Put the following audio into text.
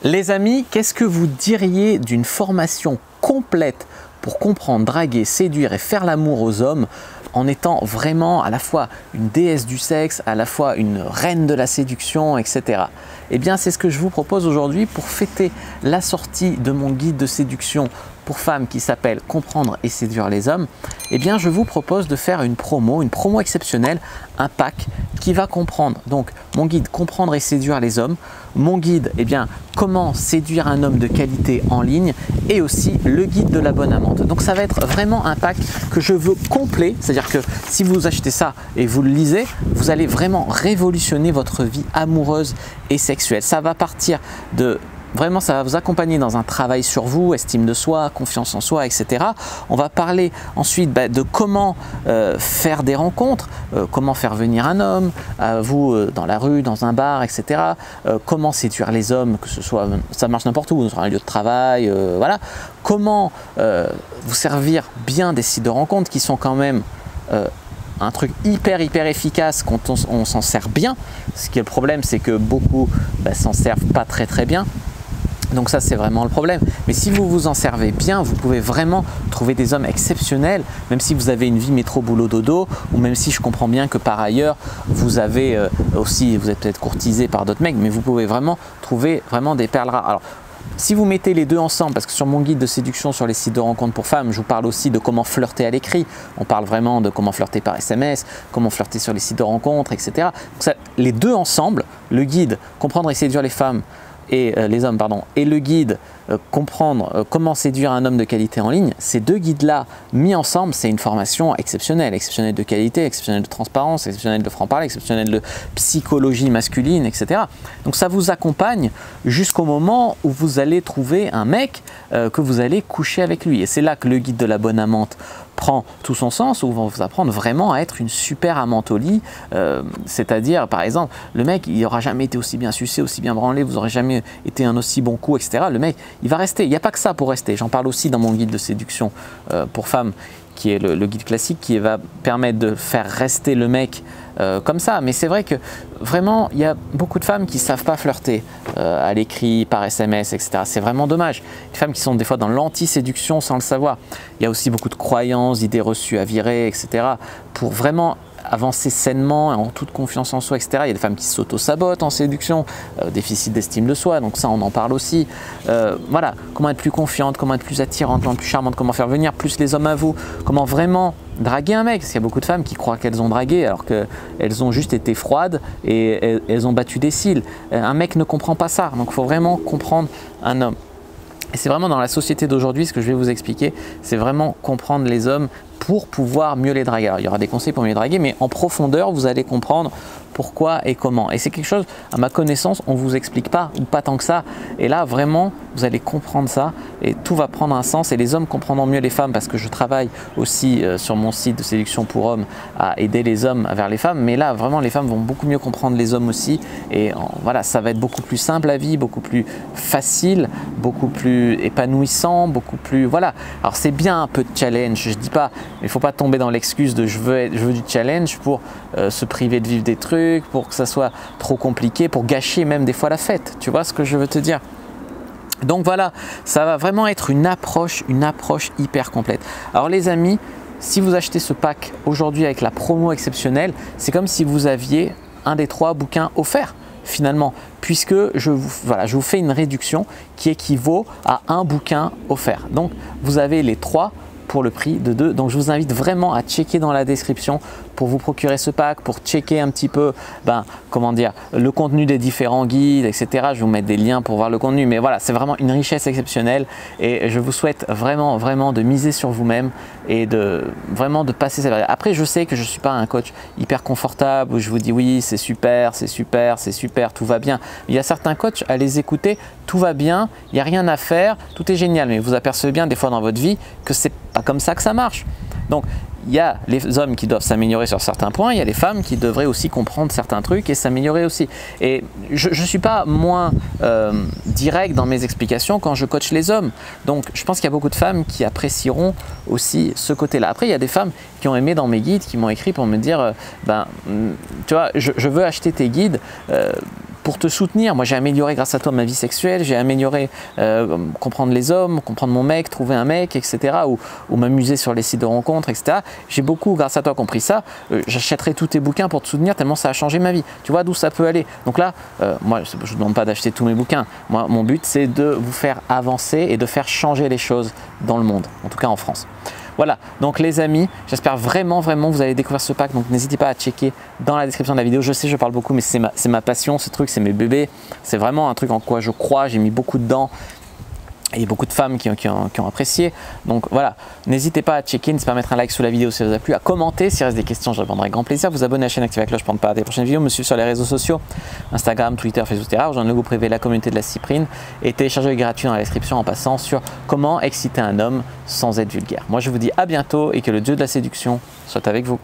Les amis, qu'est-ce que vous diriez d'une formation complète pour comprendre, draguer, séduire et faire l'amour aux hommes en étant vraiment à la fois une déesse du sexe, à la fois une reine de la séduction, etc. Eh bien, c'est ce que je vous propose aujourd'hui pour fêter la sortie de mon guide de séduction pour femmes qui s'appelle « Comprendre et séduire les hommes ». Eh bien, je vous propose de faire une promo exceptionnelle, un pack qui va comprendre donc mon guide « Comprendre et séduire les hommes », mon guide eh bien, « Comment séduire un homme de qualité en ligne » et aussi le guide de la bonne amante. Donc ça va être vraiment un pack que je veux complet, c'est-à-dire que si vous achetez ça et vous le lisez, vous allez vraiment révolutionner votre vie amoureuse et sexuelle. Ça va partir de... Vraiment, ça va vous accompagner dans un travail sur vous, estime de soi, confiance en soi, etc. On va parler ensuite de comment faire des rencontres, comment faire venir un homme à vous dans la rue, dans un bar, etc. Comment séduire les hommes, que ce soit, ça marche n'importe où, sur un lieu de travail, voilà. Comment vous servir bien des sites de rencontres qui sont quand même un truc hyper efficace quand on s'en sert bien. Ce qui est le problème, c'est que beaucoup s'en servent pas très bien. Donc ça, c'est vraiment le problème. Mais si vous vous en servez bien, vous pouvez vraiment trouver des hommes exceptionnels, même si vous avez une vie métro boulot dodo, ou même si je comprends bien que par ailleurs, vous avez aussi, vous êtes peut-être courtisé par d'autres mecs, mais vous pouvez vraiment trouver vraiment des perles rares. Alors, si vous mettez les deux ensemble, parce que sur mon guide de séduction sur les sites de rencontres pour femmes, je vous parle aussi de comment flirter à l'écrit. On parle vraiment de comment flirter par SMS, comment flirter sur les sites de rencontres, etc. Donc ça, les deux ensemble, le guide « Comprendre et séduire les femmes » et les hommes, pardon, et le guide comprendre comment séduire un homme de qualité en ligne, ces deux guides-là mis ensemble, c'est une formation exceptionnelle, exceptionnelle de qualité, exceptionnelle de transparence, exceptionnelle de franc-parler, exceptionnelle de psychologie masculine, etc. Donc ça vous accompagne jusqu'au moment où vous allez trouver un mec que vous allez coucher avec lui. Et c'est là que le guide de la bonne amante prend tout son sens, où on va vous apprendre vraiment à être une super amante au lit, c'est-à-dire par exemple le mec il n'aura jamais été aussi bien sucé, aussi bien branlé, vous n'aurez jamais été un aussi bon coup, etc. Le mec il va rester, il n'y a pas que ça pour rester, j'en parle aussi dans mon guide de séduction pour femmes qui est le guide classique qui va permettre de faire rester le mec comme ça. Mais c'est vrai que vraiment il y a beaucoup de femmes qui ne savent pas flirter à l'écrit, par SMS, etc. C'est vraiment dommage. Les femmes qui sont des fois dans l'anti-séduction sans le savoir. Il y a aussi beaucoup de croyances, d'idées reçues à virer, etc. Pour vraiment avancer sainement, en toute confiance en soi, etc. Il y a des femmes qui s'auto-sabotent en séduction, déficit d'estime de soi, donc ça on en parle aussi. Voilà, comment être plus confiante, comment être plus attirante, comment être plus charmante, comment faire venir plus les hommes à vous, comment vraiment draguer un mec, parce qu'il y a beaucoup de femmes qui croient qu'elles ont dragué alors qu'elles ont juste été froides et elles ont battu des cils. Un mec ne comprend pas ça, donc il faut vraiment comprendre un homme. Et c'est vraiment dans la société d'aujourd'hui, ce que je vais vous expliquer, c'est vraiment comprendre les hommes pour pouvoir mieux les draguer. Alors, il y aura des conseils pour mieux les draguer, mais en profondeur, vous allez comprendre pourquoi et comment. Et c'est quelque chose, à ma connaissance, on ne vous explique pas, ou pas tant que ça. Et là, vraiment, vous allez comprendre ça et tout va prendre un sens. Et les hommes comprendront mieux les femmes parce que je travaille aussi sur mon site de séduction pour hommes à aider les hommes vers les femmes. Mais là, vraiment, les femmes vont beaucoup mieux comprendre les hommes aussi. Et voilà, ça va être beaucoup plus simple la vie, beaucoup plus facile, beaucoup plus épanouissant, beaucoup plus... Voilà. Alors, c'est bien un peu de challenge, je ne dis pas, mais il ne faut pas tomber dans l'excuse de je veux du challenge pour se priver de vivre des trucs, pour que ça soit trop compliqué, pour gâcher même des fois la fête. Tu vois ce que je veux te dire? Donc voilà, ça va vraiment être une approche hyper complète. Alors les amis, si vous achetez ce pack aujourd'hui avec la promo exceptionnelle, c'est comme si vous aviez un des 3 bouquins offerts finalement, puisque je vous fais une réduction qui équivaut à un bouquin offert. Donc vous avez les 3 pour le prix de 2. Donc je vous invite vraiment à checker dans la description pour vous procurer ce pack, pour checker un petit peu comment dire, le contenu des différents guides, etc. Je vais vous mettre des liens pour voir le contenu, mais voilà, c'est vraiment une richesse exceptionnelle et je vous souhaite vraiment de miser sur vous-même et vraiment de passer cette période. Après, je sais que je ne suis pas un coach hyper confortable où je vous dis oui, c'est super, tout va bien. Il y a certains coachs, à les écouter, tout va bien, il n'y a rien à faire, tout est génial, mais vous apercevez bien des fois dans votre vie que c'est pas comme ça que ça marche. Donc, il y a les hommes qui doivent s'améliorer sur certains points, il y a les femmes qui devraient aussi comprendre certains trucs et s'améliorer aussi. Et je ne suis pas moins direct dans mes explications quand je coach les hommes. Donc je pense qu'il y a beaucoup de femmes qui apprécieront aussi ce côté-là. Après, il y a des femmes qui ont aimé dans mes guides, qui m'ont écrit pour me dire tu vois, je veux acheter tes guides pour te soutenir. Moi, j'ai amélioré grâce à toi ma vie sexuelle, j'ai amélioré comprendre les hommes, comprendre mon mec, trouver un mec, etc. Ou m'amuser sur les sites de rencontres, etc. J'ai beaucoup, grâce à toi, compris ça. J'achèterai tous tes bouquins pour te soutenir tellement ça a changé ma vie. Tu vois d'où ça peut aller. Donc là, moi, je ne vous demande pas d'acheter tous mes bouquins. Moi, mon but, c'est de vous faire avancer et de faire changer les choses dans le monde, en tout cas en France. Voilà, donc les amis, j'espère vraiment vous allez découvrir ce pack, donc n'hésitez pas à checker dans la description de la vidéo. Je sais, je parle beaucoup, mais c'est ma passion, ce truc, c'est mes bébés, c'est vraiment un truc en quoi je crois, j'ai mis beaucoup dedans. Et beaucoup de femmes qui ont apprécié. Donc voilà, n'hésitez pas à checker, n'hésitez pas à mettre un like sous la vidéo si ça vous a plu, à commenter s'il reste des questions, je répondrai avec grand plaisir. Vous abonner à la chaîne, activer la cloche pour ne pas rater les prochaines vidéos. Me suivre sur les réseaux sociaux, Instagram, Twitter, Facebook, etc. Rejoindre le groupe privé La Communauté de la Cyprine et télécharger le gratuit dans la description en passant sur comment exciter un homme sans être vulgaire. Moi je vous dis à bientôt et que le dieu de la séduction soit avec vous.